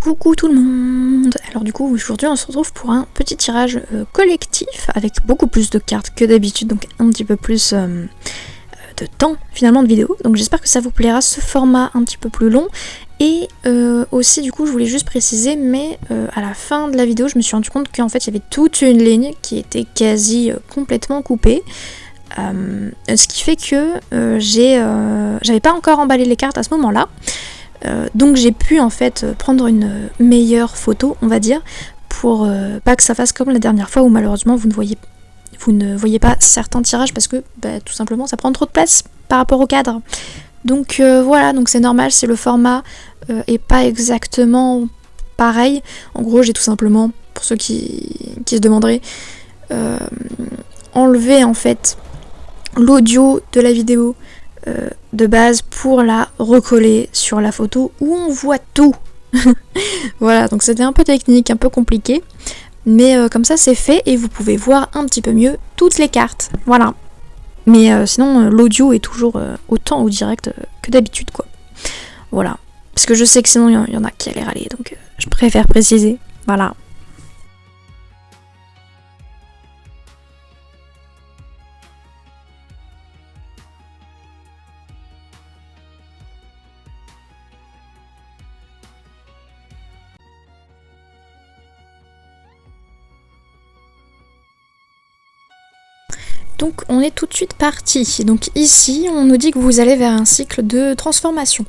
Coucou tout le monde. Alors du coup aujourd'hui on se retrouve pour un petit tirage collectif avec beaucoup plus de cartes que d'habitude, donc un petit peu plus de temps finalement de vidéo. Donc j'espère que ça vous plaira, ce format un petit peu plus long. Et aussi du coup je voulais juste préciser, mais à la fin de la vidéo je me suis rendu compte qu'en fait il y avait toute une ligne qui était quasi complètement coupée. Ce qui fait que j'avais pas encore emballé les cartes à ce moment là. Donc j'ai pu en fait prendre une meilleure photo, on va dire, pour pas que ça fasse comme la dernière fois où malheureusement vous ne voyez pas certains tirages parce que tout simplement ça prend trop de place par rapport au cadre. Donc voilà, donc c'est normal, c'est le format et pas exactement pareil. En gros j'ai tout simplement, pour ceux qui se demanderaient, enlevé en fait l'audio de la vidéo de base pour la recoller sur la photo où on voit tout. Voilà, donc c'était un peu technique, un peu compliqué, mais comme ça c'est fait et vous pouvez voir un petit peu mieux toutes les cartes. Voilà. Mais sinon l'audio est toujours autant au direct que d'habitude quoi. Voilà. Parce que je sais que sinon il y en a qui allaient râler, donc je préfère préciser. Voilà. Donc on est tout de suite parti. Donc ici on nous dit que vous allez vers un cycle de transformation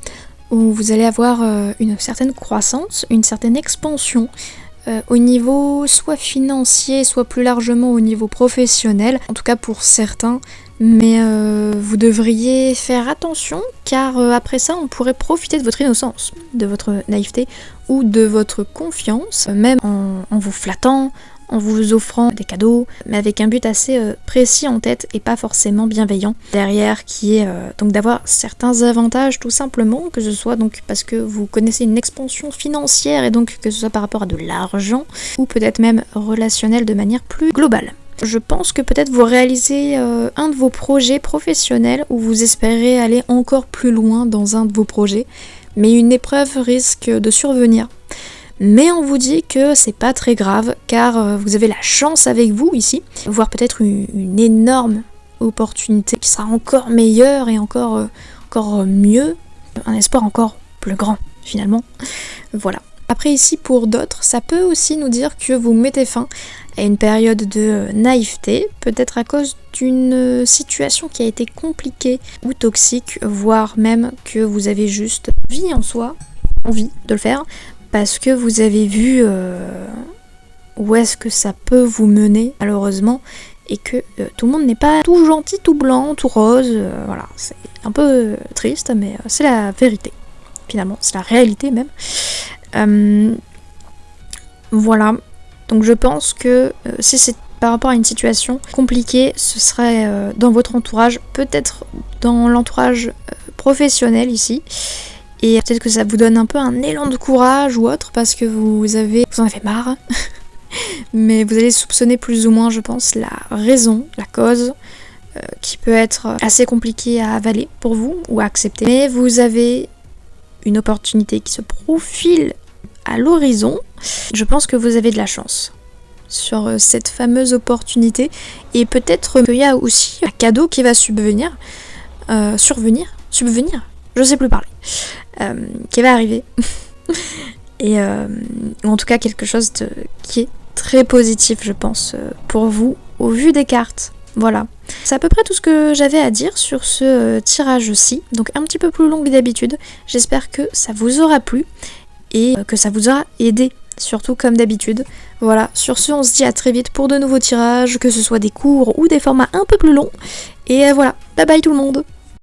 où vous allez avoir une certaine croissance, une certaine expansion au niveau soit financier, soit plus largement au niveau professionnel, en tout cas pour certains. Mais vous devriez faire attention car après ça on pourrait profiter de votre innocence, de votre naïveté ou de votre confiance, même en vous flattant, en vous offrant des cadeaux, mais avec un but assez précis en tête et pas forcément bienveillant derrière, qui est donc d'avoir certains avantages tout simplement, que ce soit donc parce que vous connaissez une expansion financière et donc que ce soit par rapport à de l'argent ou peut-être même relationnel de manière plus globale. Je pense que peut-être vous réalisez un de vos projets professionnels où vous espérez aller encore plus loin dans un de vos projets, mais une épreuve risque de survenir. Mais on vous dit que c'est pas très grave car vous avez la chance avec vous ici, voire peut-être une énorme opportunité qui sera encore meilleure et encore mieux, un espoir encore plus grand finalement. Voilà. Après ici pour d'autres, ça peut aussi nous dire que vous mettez fin à une période de naïveté, peut-être à cause d'une situation qui a été compliquée ou toxique, voire même que vous avez juste envie de le faire, parce que vous avez vu où est-ce que ça peut vous mener malheureusement, et que tout le monde n'est pas tout gentil, tout blanc, tout rose, voilà, c'est un peu triste, mais c'est la vérité, finalement, c'est la réalité même. Voilà, donc je pense que si c'est par rapport à une situation compliquée, ce serait dans votre entourage, peut-être dans l'entourage professionnel ici. Et peut-être que ça vous donne un peu un élan de courage ou autre parce que vous en avez marre. Mais vous allez soupçonner plus ou moins, je pense, la raison, la cause, qui peut être assez compliquée à avaler pour vous ou à accepter. Mais vous avez une opportunité qui se profile à l'horizon. Je pense que vous avez de la chance sur cette fameuse opportunité. Et peut-être qu'il y a aussi un cadeau qui va subvenir, je sais plus parler, qui va arriver. Et en tout cas quelque chose qui est très positif, je pense, pour vous, au vu des cartes. Voilà. C'est à peu près tout ce que j'avais à dire sur ce tirage-ci, donc un petit peu plus long que d'habitude. J'espère que ça vous aura plu et que ça vous aura aidé, surtout comme d'habitude. Voilà, sur ce on se dit à très vite pour de nouveaux tirages, que ce soit des courts ou des formats un peu plus longs. Et voilà, bye bye tout le monde.